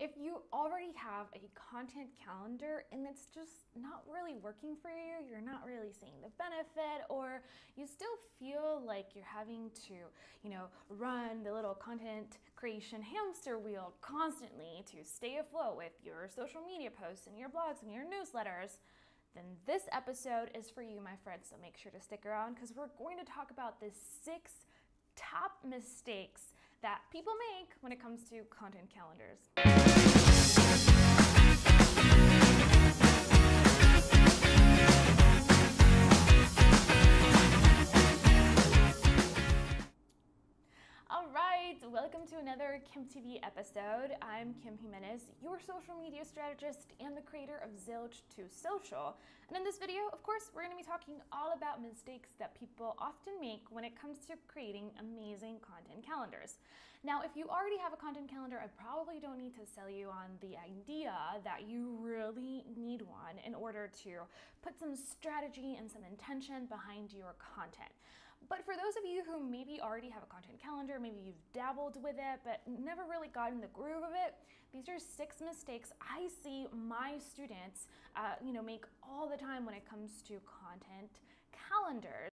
If you already have a content calendar and it's just not really working for you, you're not really seeing the benefit, or you still feel like you're having to, run the little content creation hamster wheel constantly to stay afloat with your social media posts and your blogs and your newsletters, then this episode is for you, my friends. So make sure to stick around because we're going to talk about the 6 top mistakes that people make when it comes to content calendars. All right, welcome to another Kim TV episode. I'm Kim Jimenez, your social media strategist and the creator of Zilch to Social. And in this video, of course, we're going to be talking all about mistakes that people often make when it comes to creating amazing content calendars. Now, if you already have a content calendar, I probably don't need to sell you on the idea that you really need one in order to put some strategy and some intention behind your content. But for those of you who maybe already have a content calendar, maybe you've dabbled with it, but never really gotten the groove of it, these are 6 mistakes I see my students make all the time when it comes to content calendars.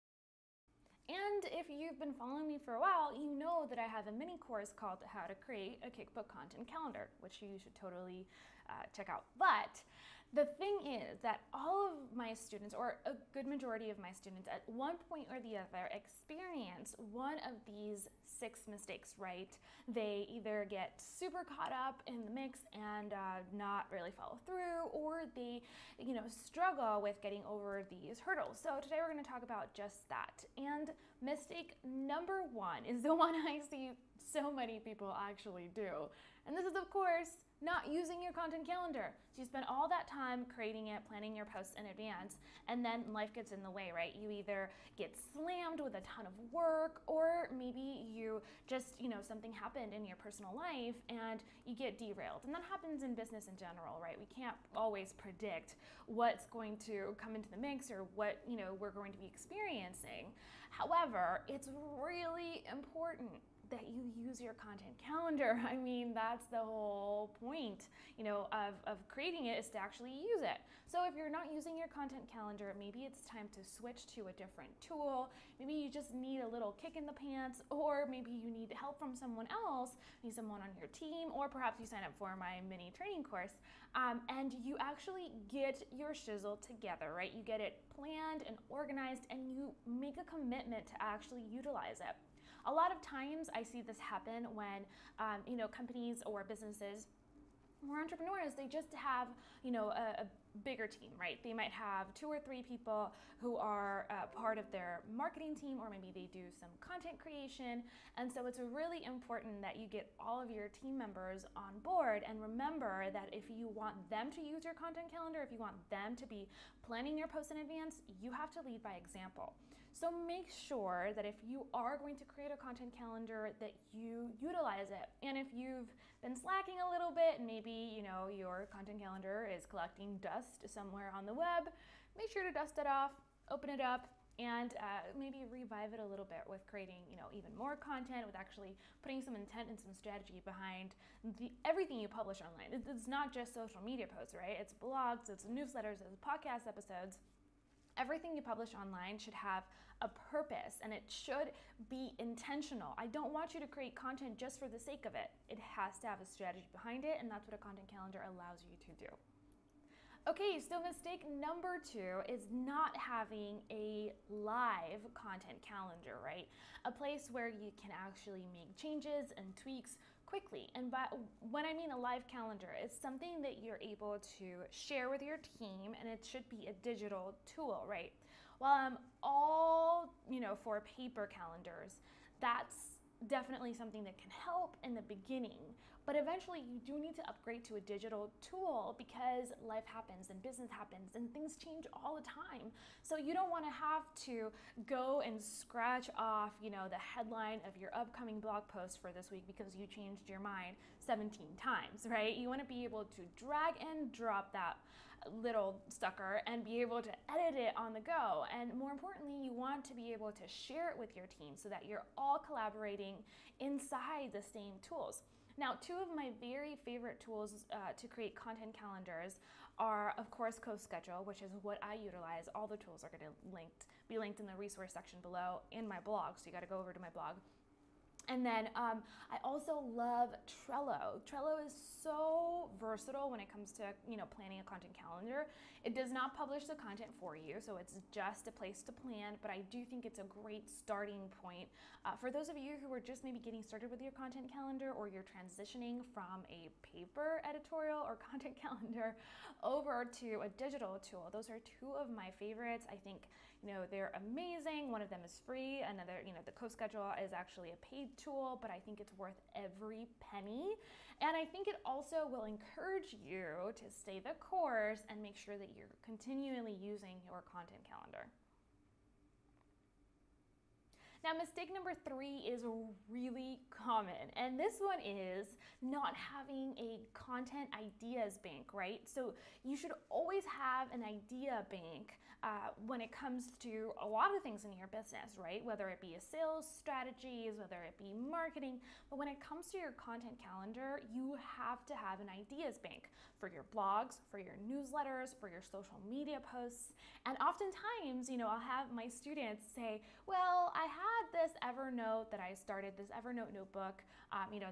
And if you've been following me for a while, you know that I have a mini course called How to Create a Kickbook Content Calendar, which you should totally check out. But the thing is that all of my students, or a good majority of my students, at one point or the other experience one of these 6 mistakes, right? They either get super caught up in the mix and not really follow through, or they, struggle with getting over these hurdles. So today we're going to talk about just that. And mistake number 1 is the one I see so many people actually do. And this is, of course, not using your content calendar. So you spend all that time creating it, planning your posts in advance, and then life gets in the way, right? You either get slammed with a ton of work, or maybe you just, something happened in your personal life and you get derailed. And that happens in business in general, right? We can't always predict what's going to come into the mix or what, we're going to be experiencing. However, it's really important that you use your content calendar. I mean, that's the whole point, of creating it, is to actually use it. So if you're not using your content calendar, maybe it's time to switch to a different tool. Maybe you just need a little kick in the pants, or maybe you need help from someone else, need someone on your team, or perhaps you sign up for my mini training course, and you actually get your shizzle together, right? You get it planned and organized, and you make a commitment to actually utilize it. A lot of times I see this happen when, companies or businesses or entrepreneurs, they just have, a bigger team, right? They might have 2 or 3 people who are part of their marketing team, or maybe they do some content creation. And so it's really important that you get all of your team members on board, and remember that if you want them to use your content calendar, if you want them to be planning your posts in advance, you have to lead by example. So make sure that if you are going to create a content calendar, that you utilize it. And if you've been slacking a little bit, and maybe, your content calendar is collecting dust somewhere on the web, make sure to dust it off, open it up, and maybe revive it a little bit with creating, even more content, with actually putting some intent and some strategy behind everything you publish online. It's not just social media posts, right? It's blogs, it's newsletters, it's podcast episodes. Everything you publish online should have a purpose, and it should be intentional. I don't want you to create content just for the sake of it. It has to have a strategy behind it, and that's what a content calendar allows you to do. Okay, so mistake number 2 is not having a live content calendar, right? A place where you can actually make changes and tweaks quickly. And when I mean a live calendar, it's something that you're able to share with your team, and it should be a digital tool, right? While I'm all, for paper calendars, that's definitely something that can help in the beginning, but eventually you do need to upgrade to a digital tool, because life happens and business happens and things change all the time. So you don't want to have to go and scratch off, the headline of your upcoming blog post for this week because you changed your mind 17 times, right? You want to be able to drag and drop that little sucker and be able to edit it on the go. And more importantly, you want to be able to share it with your team so that you're all collaborating inside the same tools. Now, two of my very favorite tools to create content calendars are, of course, CoSchedule, which is what I utilize. All the tools are going to be linked in the resource section below in my blog, so you got to go over to my blog. And then I also love Trello. Trello is so versatile when it comes to planning a content calendar. It does not publish the content for you, so it's just a place to plan, but I do think it's a great starting point for those of you who are just maybe getting started with your content calendar, or you're transitioning from a paper editorial or content calendar over to a digital tool. Those are two of my favorites. I think they're amazing. One of them is free. Another, the CoSchedule is actually a paid tool, but I think it's worth every penny. And I think it also will encourage you to stay the course and make sure that you're continually using your content calendar. Now, mistake number 3 is really common, and this one is not having a content ideas bank, right? So you should always have an idea bank when it comes to a lot of things in your business, right? Whether it be a sales strategies, whether it be marketing, but when it comes to your content calendar, you have to have an ideas bank for your blogs, for your newsletters, for your social media posts. And oftentimes, I'll have my students say, well, I had this Evernote that I started, this Evernote notebook,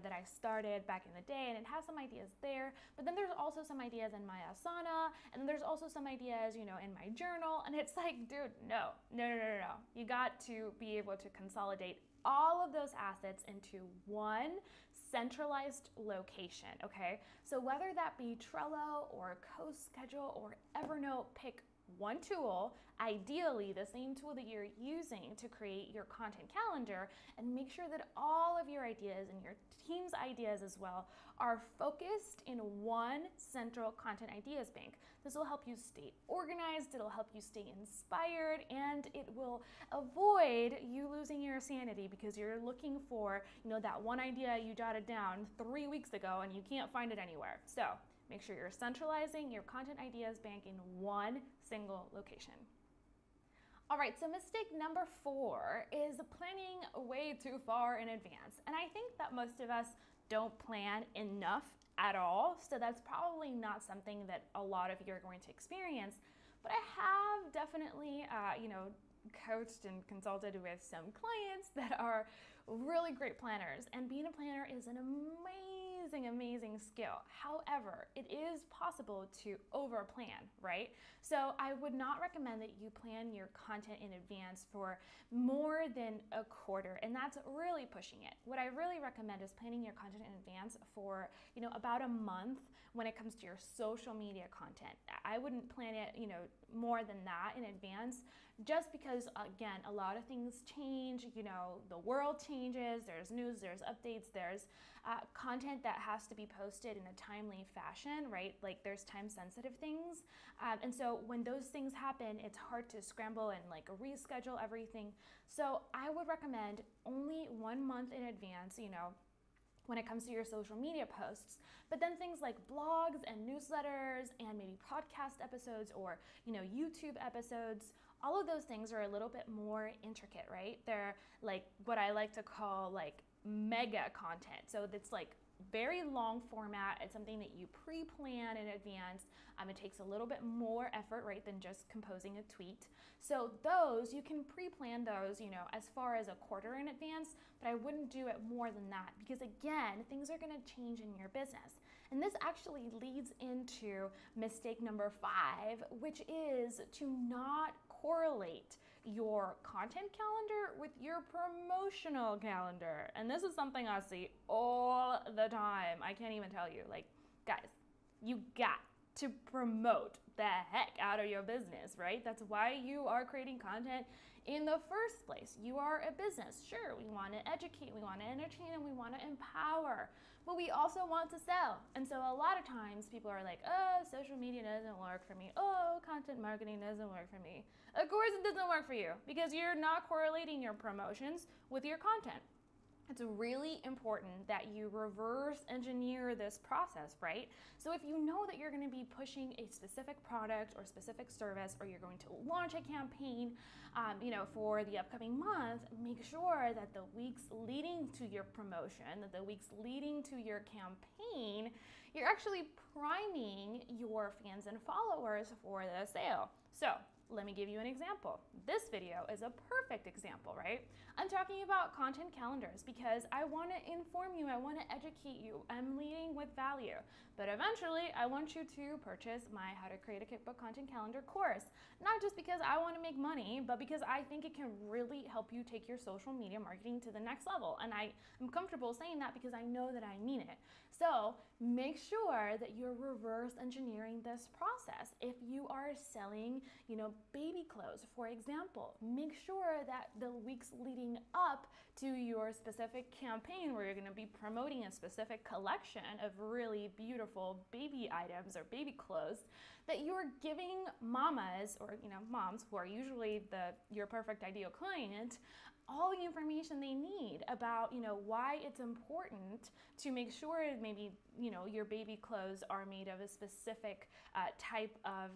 that I started back in the day, and it has some ideas there, but then there's also some ideas in my Asana, and then there's also some ideas, in my journal, and it's like, dude, no. You got to be able to consolidate all of those assets into one centralized location, okay? So whether that be Trello or CoSchedule or Evernote, pick one tool, ideally the same tool that you're using to create your content calendar, and make sure that all of your ideas and your team's ideas as well are focused in one central content ideas bank. This will help you stay organized, it'll help you stay inspired, and it will avoid you losing your sanity because you're looking for, that one idea you jotted down 3 weeks ago and you can't find it anywhere. So make sure you're centralizing your content ideas bank in one single location. All right, so mistake number 4 is planning way too far in advance. And I think that most of us don't plan enough at all, so that's probably not something that a lot of you are going to experience. But I have definitely, coached and consulted with some clients that are really great planners, and being a planner is an amazing skill. However, it is possible to over plan, right? So I would not recommend that you plan your content in advance for more than a quarter, and that's really pushing it. What I really recommend is planning your content in advance for, about a month when it comes to your social media content. I wouldn't plan it, more than that in advance, just because, again, a lot of things change, the world changes, there's news, there's updates, there's content that has to be posted in a timely fashion, right? Like there's time-sensitive things. And so when those things happen, it's hard to scramble and reschedule everything. So I would recommend only 1 month in advance, when it comes to your social media posts. But then things like blogs and newsletters and maybe podcast episodes or, YouTube episodes, all of those things are a little bit more intricate, right? They're like what I like to call mega content. So it's very long format. It's something that you pre-plan in advance. It takes a little bit more effort, right, than just composing a tweet. So those, you can pre-plan those, as far as a quarter in advance, but I wouldn't do it more than that because, again, things are going to change in your business. And this actually leads into mistake number 5, which is to not correlate your content calendar with your promotional calendar. And this is something I see all the time. I can't even tell you. Guys, you got to promote the heck out of your business, right? That's why you are creating content in the first place. You are a business. Sure, we want to educate, we want to entertain, and we want to empower, but we also want to sell. And so a lot of times people are like, oh, social media doesn't work for me. Oh, content marketing doesn't work for me. Of course it doesn't work for you because you're not correlating your promotions with your content. It's really important that you reverse engineer this process, right? So if you know that you're going to be pushing a specific product or specific service, or you're going to launch a campaign, for the upcoming month, make sure that the weeks leading to your promotion, that the weeks leading to your campaign, you're actually priming your fans and followers for the sale. So let me give you an example. This video is a perfect example, right? I'm talking about content calendars because I want to inform you, I want to educate you, I'm leading with value. But eventually, I want you to purchase my How to Create a Cookbook Content Calendar course. Not just because I want to make money, but because I think it can really help you take your social media marketing to the next level. And I am comfortable saying that because I know that I mean it. So make sure that you're reverse engineering this process. If you are selling, baby clothes, for example, make sure that the weeks leading up to your specific campaign, where you're going to be promoting a specific collection of really beautiful baby items or baby clothes, that you're giving mamas, or moms who are usually your perfect ideal client, all the information they need about, why it's important to make sure maybe, your baby clothes are made of a specific type of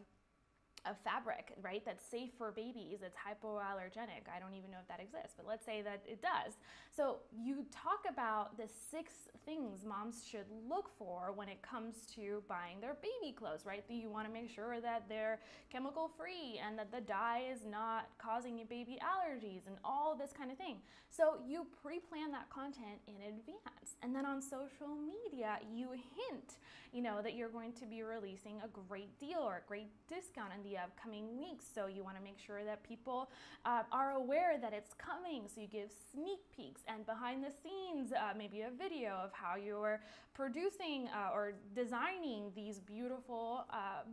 fabric, right? That's safe for babies, it's hypoallergenic. I don't even know if that exists, but let's say that it does. So you talk about the 6 things moms should look for when it comes to buying their baby clothes, right? You want to make sure that they're chemical free and that the dye is not causing you baby allergies and all this kind of thing. So you pre-plan that content in advance. And then on social media, you hint, that you're going to be releasing a great deal or a great discount in the upcoming weeks. So you want to make sure that people are aware that it's coming. So you give sneak peeks and behind the scenes, maybe a video of how you're producing or designing these beautiful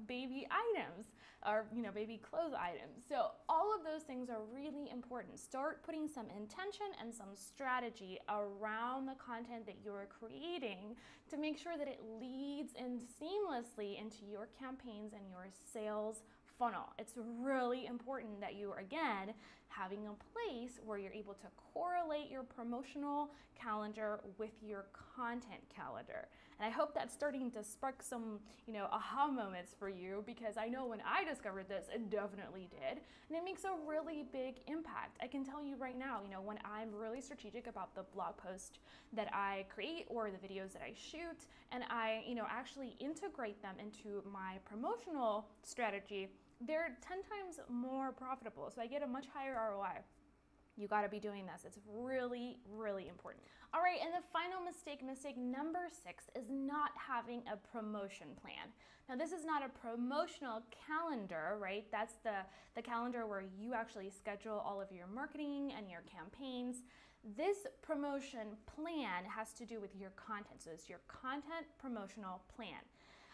baby items, or baby clothes items. So all of those things are really important. Start putting some intention and some strategy around the content that you're creating to make sure that it leads in seamlessly into your campaigns and your sales funnel. It's really important that you are, again, having a place where you're able to correlate your promotional calendar with your content calendar. And I hope that's starting to spark some, aha moments for you, because I know when I discovered this, it definitely did. And it makes a really big impact. I can tell you right now, when I'm really strategic about the blog post that I create or the videos that I shoot, and I, actually integrate them into my promotional strategy, they're 10 times more profitable. So I get a much higher ROI. You got to be doing this. It's really, really important. All right, and the final mistake number 6, is not having a promotion plan. Now, this is not a promotional calendar, right? That's the calendar where you actually schedule all of your marketing and your campaigns. This promotion plan has to do with your content. So it's your content promotional plan.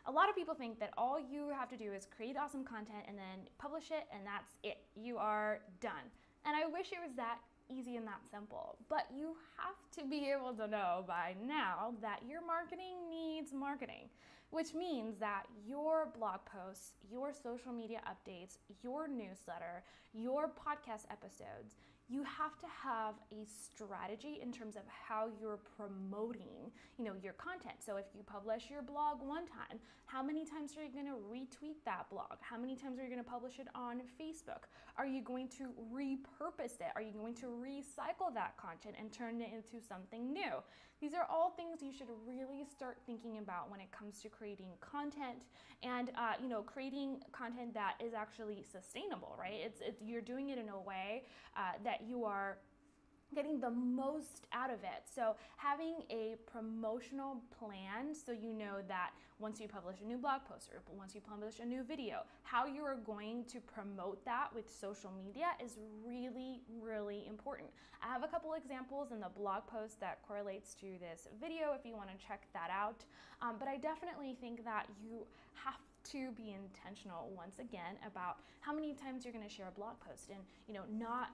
A lot of people think that all you have to do is create awesome content and then publish it, and that's it. You are done. And I wish it was that easy and that simple, but you have to be able to know by now that your marketing needs marketing, which means that your blog posts, your social media updates, your newsletter, your podcast episodes, you have to have a strategy in terms of how you're promoting, your content. So if you publish your blog one time, how many times are you going to retweet that blog? How many times are you going to publish it on Facebook? Are you going to repurpose it? Are you going to recycle that content and turn it into something new? These are all things you should really start thinking about when it comes to creating content and, creating content that is actually sustainable, right? You're doing it in a way that you are getting the most out of it. So having a promotional plan, so you know that once you publish a new blog post or once you publish a new video, how you are going to promote that with social media is really, really important. I have a couple examples in the blog post that correlates to this video if you want to check that out. But I definitely think that you have to be intentional once again about how many times you're going to share a blog post, and not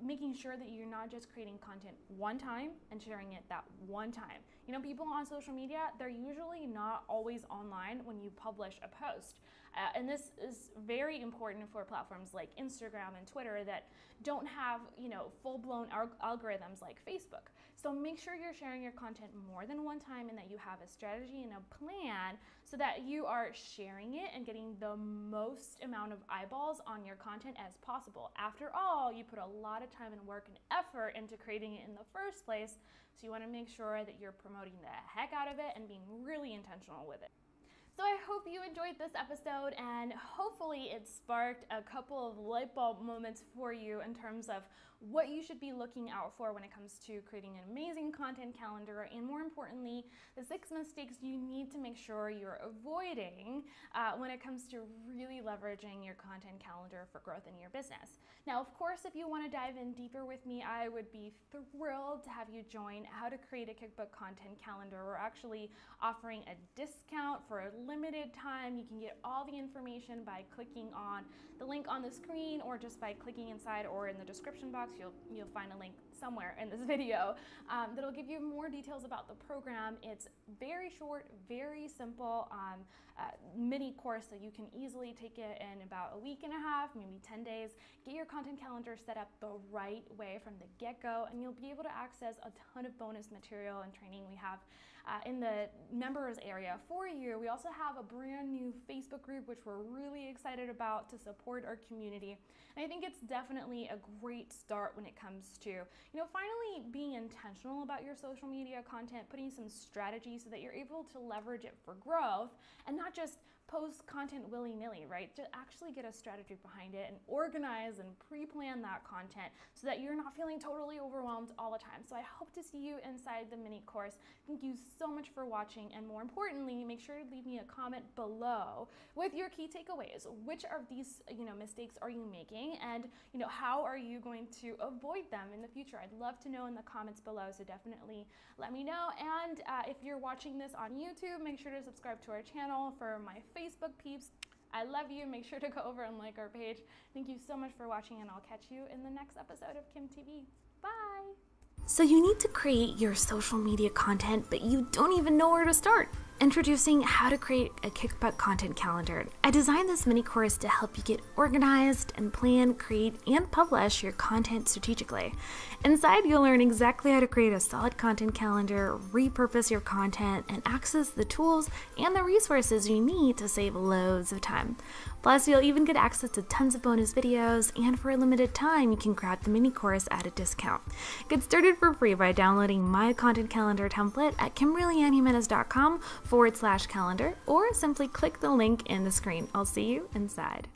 making sure that you're not just creating content one time and sharing it that one time. People on social media, they're usually not always online when you publish a post. And this is very important for platforms like Instagram and Twitter that don't have, full-blown algorithms like Facebook. So make sure you're sharing your content more than one time and that you have a strategy and a plan so that you are sharing it and getting the most amount of eyeballs on your content as possible. After all, you put a lot of time and work and effort into creating it in the first place, so you want to make sure that you're promoting the heck out of it and being really intentional with it. So I hope you enjoyed this episode, and hopefully it sparked a couple of light bulb moments for you in terms of what you should be looking out for when it comes to creating an amazing content calendar, and more importantly, the 6 mistakes you need to make sure you're avoiding when it comes to really leveraging your content calendar for growth in your business. Now, of course, if you want to dive in deeper with me, I would be thrilled to have you join How to Create a Kickbook Content Calendar. We're actually offering a discount for a limited time. You can get all the information by clicking on the link on the screen, or just by clicking inside or in the description box. You'll find a link somewhere in this video that'll give you more details about the program. It's very short, very simple mini course, so you can easily take it in about a week and a half, maybe 10 days. Get your content calendar set up the right way from the get-go, and you'll be able to access a ton of bonus material and training we have in the members area for you. We also have a brand new Facebook group, which we're really excited about, to support our community. And I think it's definitely a great start when it comes to, finally being intentional about your social media content, putting some strategy so that you're able to leverage it for growth and not just post content willy-nilly, right? To actually get a strategy behind it and organize and pre-plan that content so that you're not feeling totally overwhelmed all the time. So I hope to see you inside the mini course. Thank you so much for watching, and more importantly, make sure to leave me a comment below with your key takeaways. Which of these mistakes are you making, and how are you going to avoid them in the future? I'd love to know in the comments below, so definitely let me know. And if you're watching this on YouTube, make sure to subscribe to our channel. For my Facebook peeps, I love you. Make sure to go over and like our page. Thank you so much for watching, and I'll catch you in the next episode of Kim TV. Bye! So you need to create your social media content, but you don't even know where to start. Introducing How to Create a Kickbook Content Calendar. I designed this mini course to help you get organized and plan, create, and publish your content strategically. Inside, you'll learn exactly how to create a solid content calendar, repurpose your content, and access the tools and the resources you need to save loads of time. Plus, you'll even get access to tons of bonus videos, and for a limited time, you can grab the mini course at a discount. Get started for free by downloading my content calendar template at KimberlyAnnJimenez.com/calendar, or simply click the link in the screen. I'll see you inside.